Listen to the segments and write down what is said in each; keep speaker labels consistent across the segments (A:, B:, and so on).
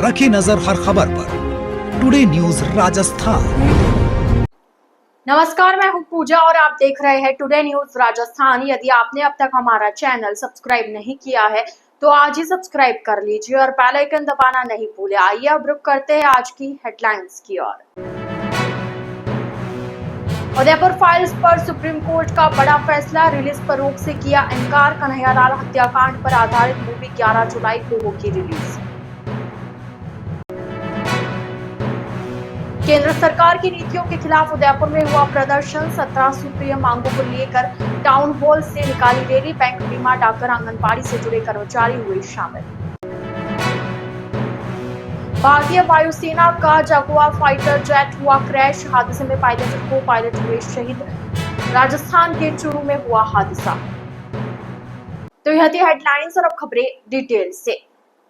A: रखी नजर हर खबर पर। Today news Rajasthan.
B: नमस्कार, मैं हूं पूजा और आप देख रहे हैं टुडे न्यूज राजस्थान। यदि आपने अब तक हमारा चैनल सब्सक्राइब नहीं किया है तो आज ही सब्सक्राइब कर लीजिए और बेल आइकन दबाना नहीं भूलें। आइए अब रुक करते हैं आज की हेडलाइंस की ओर। उदयपुर फाइल्स पर सुप्रीम कोर्ट का बड़ा फैसला, रिलीज पर रोक से किया इनकार। कन्हैयालाल हत्याकांड पर आधारित मूवी 11 जुलाई को होगी रिलीज। केंद्र सरकार की नीतियों के खिलाफ उदयपुर में हुआ प्रदर्शन, 17 सूत्रीय मांगों को लेकर टाउन हॉल से निकाली रैली। बैंक, बीमा, डाकघर, आंगनबाड़ी से जुड़े कर्मचारी हुए शामिल। भारतीय वायुसेना का जगुआर फाइटर जेट हुआ क्रैश, हादसे में पायलट और को पायलट हुए शहीद। राजस्थान के चूरू में हुआ हादसा। तो यह थी हेडलाइंस और अब खबरें डिटेल से।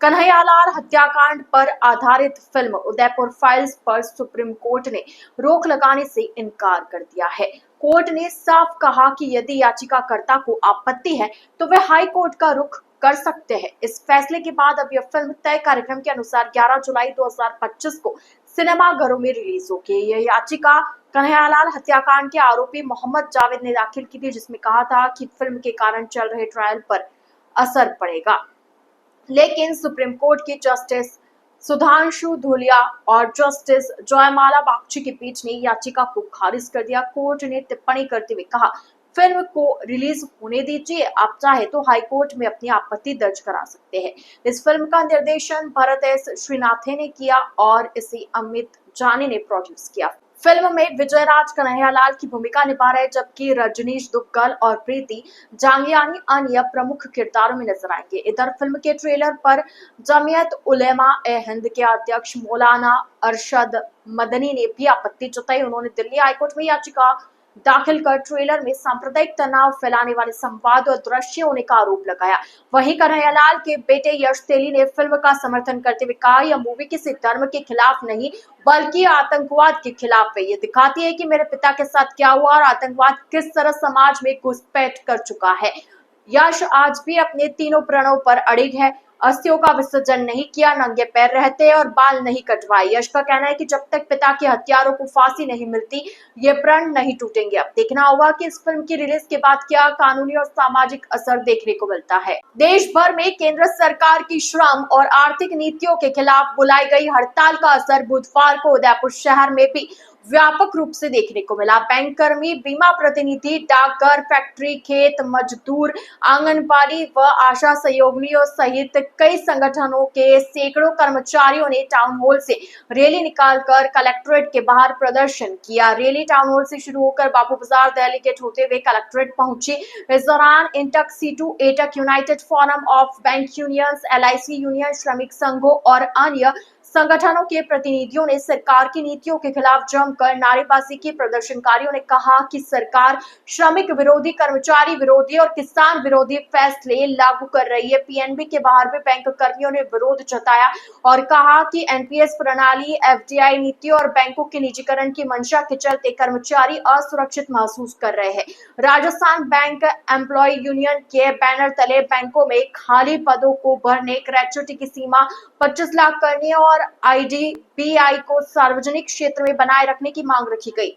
B: कन्हैयालाल हत्याकांड पर आधारित फिल्म उदयपुर फाइल्स पर सुप्रीम कोर्ट ने रोक लगाने से इनकार कर दिया है। कोर्ट ने साफ कहा कि यदि याचिकाकर्ता को आपत्ति है तो वे हाई कोर्ट का रुख कर सकते हैं। इस फैसले के बाद अब यह फिल्म तय कार्यक्रम के अनुसार 11 जुलाई 2025 को सिनेमाघरों में रिलीज होगी। यह याचिका कन्हैयालाल हत्याकांड के आरोपी मोहम्मद जावेद ने दाखिल की थी, जिसमें कहा था कि फिल्म के कारण चल रहे ट्रायल पर असर पड़ेगा। लेकिन सुप्रीम कोर्ट की जस्टिस सुधांशु धूलिया और जस्टिस जयमाला बागची की पीठ ने याचिका को खारिज कर दिया। कोर्ट ने टिप्पणी करते हुए कहा, फिल्म को रिलीज होने दीजिए, आप चाहे तो हाई कोर्ट में अपनी आपत्ति दर्ज करा सकते हैं। इस फिल्म का निर्देशन भरत एस श्रीनाथे ने किया और इसे अमित जानी ने प्रोड्यूस किया। फिल्म में विजयराज कन्हैयालाल की भूमिका निभा रहे, जबकि रजनीश दुग्गल और प्रीति जांगियानी अन्य प्रमुख किरदारों में नजर आएंगे। इधर फिल्म के ट्रेलर पर जमीयत उलेमा ए हिंद के अध्यक्ष मौलाना अरशद मदनी ने भी आपत्ति जताई। उन्होंने दिल्ली हाईकोर्ट में याचिका दाखिल कर ट्रेलर में सांप्रदायिक तनाव फैलाने वाले संवाद और दृश्य होने का आरोप लगाया। वहीं कन्हैयालाल के बेटे यश तेली ने फिल्म का समर्थन करते हुए कहा, यह मूवी किसी धर्म के खिलाफ नहीं बल्कि आतंकवाद के खिलाफ है। ये दिखाती है कि मेरे पिता के साथ क्या हुआ और आतंकवाद किस तरह समाज में घुसपैठ कर चुका है। यश आज भी अपने तीनों प्रणों पर अड़िग है। अस्थियों का विसर्जन नहीं किया, नंगे पैर रहते और बाल नहीं कटवाए। यश का कहना है कि जब तक पिता के हत्यारों को फांसी नहीं मिलती, ये प्रण नहीं टूटेंगे। अब देखना होगा कि इस फिल्म की रिलीज के बाद क्या कानूनी और सामाजिक असर देखने को मिलता है। देश भर में केंद्र सरकार की श्रम और आर्थिक नीतियों के खिलाफ बुलाई गई हड़ताल का असर बुधवार को उदयपुर शहर में भी व्यापक रूप से देखने को मिला। बैंक कर्मी, बीमा प्रतिनिधि, डाकघर, फैक्ट्री, खेत मजदूर, आंगनबाड़ी व आशा सहयोगियों सहित कई संगठनों के सैकड़ों कर्मचारियों ने टाउन हॉल से रैली निकालकर कलेक्ट्रेट के बाहर प्रदर्शन किया। रैली टाउन हॉल से शुरू होकर बापू बाजार दिल्ली गेट होते हुए कलेक्ट्रेट पहुंची। इस दौरान INTUC, CITU, AITUC, united forum of bank unions, LIC union, श्रमिक संघों और अन्य संगठनों के प्रतिनिधियों ने सरकार की नीतियों के खिलाफ जमकर नारेबाजी की। प्रदर्शनकारियों ने कहा कि सरकार श्रमिक विरोधी, कर्मचारी विरोधी और किसान विरोधी फैसले लागू कर रही है। PNB के बाहर भी बैंक कर्मियों ने विरोध जताया और कहा कि NPS प्रणाली, FDI नीति और बैंकों के निजीकरण की मंशा के चलते कर्मचारी असुरक्षित महसूस कर रहे हैं। राजस्थान बैंक एम्प्लॉय यूनियन के बैनर तले बैंकों में खाली पदों को भरने, ग्रेच्युटी की सीमा 25 लाख करने और IDBI को सार्वजनिक क्षेत्र में बनाए रखने की मांग रखी गई।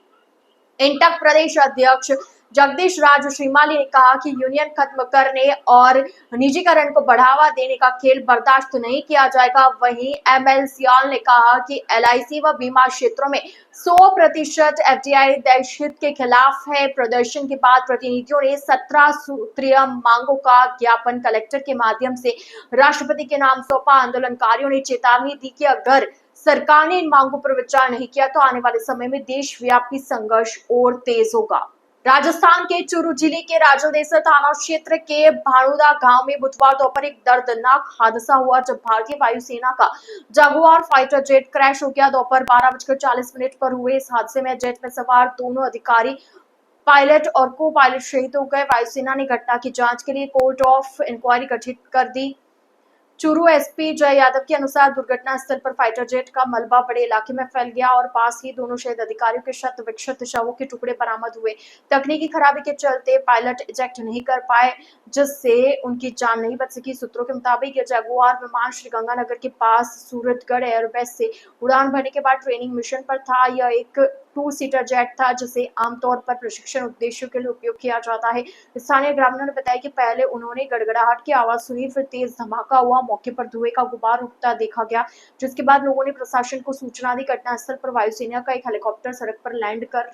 B: इंटक प्रदेश अध्यक्ष जगदीश राज श्रीमाली ने कहा कि यूनियन खत्म करने और निजीकरण को बढ़ावा देने का खेल बर्दाश्त नहीं किया जाएगा। वहीं ML सियाल ने कहा कि LIC व बीमा क्षेत्रों में 100% FDI देश हित के खिलाफ है। प्रदर्शन के बाद प्रतिनिधियों ने 17 सूत्रीय मांगों का ज्ञापन कलेक्टर के माध्यम से राष्ट्रपति के नाम सौंपा। आंदोलनकारियों ने चेतावनी दी कि अगर सरकार ने इन मांगों पर विचार नहीं किया तो आने वाले समय में देशव्यापी संघर्ष और तेज होगा। राजस्थान के चूरू जिले के राजोदेसर थाना क्षेत्र के भाणुदा गांव में बुधवार दोपहर एक दर्दनाक हादसा हुआ, जब भारतीय वायुसेना का जगुआर फाइटर जेट क्रैश हो गया। दोपहर 12:40 पर हुए इस हादसे में जेट में सवार दोनों अधिकारी, पायलट और को पायलट शहीद हो गए। वायुसेना ने घटना की जांच के लिए कोर्ट ऑफ इंक्वायरी गठित कर दी। चूरू एसपी जय यादव के अनुसार दुर्घटना स्थल पर फाइटर जेट का मलबा बड़े इलाके में फैल गया और पास ही दोनों शहीद अधिकारियों के शत विक्षत शवों के टुकड़े बरामद हुए। तकनीकी खराबी के चलते पायलट इजेक्ट नहीं कर पाए, जिससे उनकी जान नहीं बच सकी। सूत्रों के मुताबिक यह जगुआर विमान श्रीगंगानगर के पास सूरतगढ़ एयरबेस से उड़ान भरने के बाद ट्रेनिंग मिशन पर था। यह एक 2 सीटर जेट था जिसे आमतौर पर प्रशिक्षण उद्देश्यों के लिए उपयोग किया जाता है। स्थानीय ग्रामीणों ने बताया कि पहले उन्होंने गड़गड़ाहट की आवाज सुनी, फिर तेज धमाका हुआ। मौके पर धुएं का गुबार उठता देखा गया, जिसके बाद लोगों ने प्रशासन को सूचना दी। घटनास्थल पर वायुसेना का एक हेलीकॉप्टर सड़क पर लैंड कर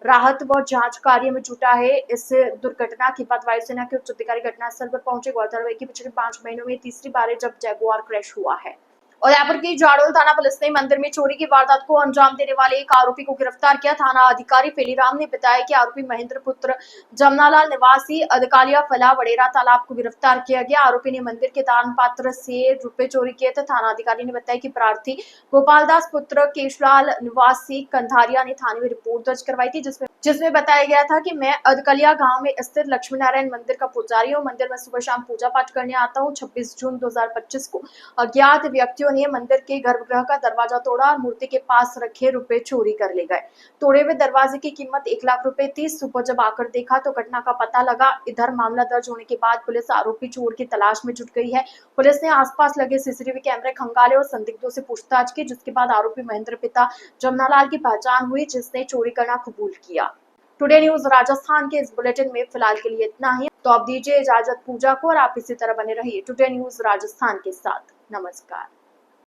B: राहत व जांच कार्य में जुटा है। इस दुर्घटना के बाद वायुसेना के उच्च अधिकारी घटनास्थल पर पहुंचे। गौरतलब है कि पिछले 5 महीनों में तीसरी बार जब जगुआर क्रैश हुआ है। उदयपुर की जाडोल थाना पुलिस ने मंदिर में चोरी की वारदात को अंजाम देने वाले एक आरोपी को गिरफ्तार किया। थाना अधिकारी फेलीराम ने बताया कि आरोपी महेंद्र पुत्र जमनालाल निवासी अदकालिया फला वडेरा तालाब को गिरफ्तार किया गया। आरोपी ने मंदिर के दान पात्र से रुपए चोरी किए थे। थाना अधिकारी ने बताया कि प्रार्थी गोपालदास पुत्र केशलाल निवासी कंधारिया ने थाने में रिपोर्ट दर्ज करवाई थी, जिसमें बताया गया था कि मैं अदकलिया गांव में स्थित लक्ष्मी नारायण मंदिर का पुजारी हूँ। मंदिर में सुबह शाम पूजा पाठ करने आता हूँ। 26 जून 2025 को अज्ञात व्यक्तियों ने मंदिर के गर्भगृह का दरवाजा तोड़ा और मूर्ति के पास रखे रुपए चोरी कर ले गए। तोड़े हुए दरवाजे की कीमत 1 लाख रुपए थी। सुबह जब आकर देखा तो घटना का पता लगा। इधर मामला दर्ज होने के बाद पुलिस आरोपी चोर की तलाश में जुट गई है। पुलिस ने आसपास लगे सीसीटीवी कैमरे खंगाले और संदिग्धों से पूछताछ की, जिसके बाद आरोपी महेंद्र पिता जमनालाल की पहचान हुई, जिसने चोरी करना कबूल किया। टुडे न्यूज राजस्थान के इस बुलेटिन में फिलहाल के लिए इतना ही। तो अब दीजिए इजाजत पूजा को और आप इसी तरह बने रहिए टुडे न्यूज राजस्थान के साथ। नमस्कार।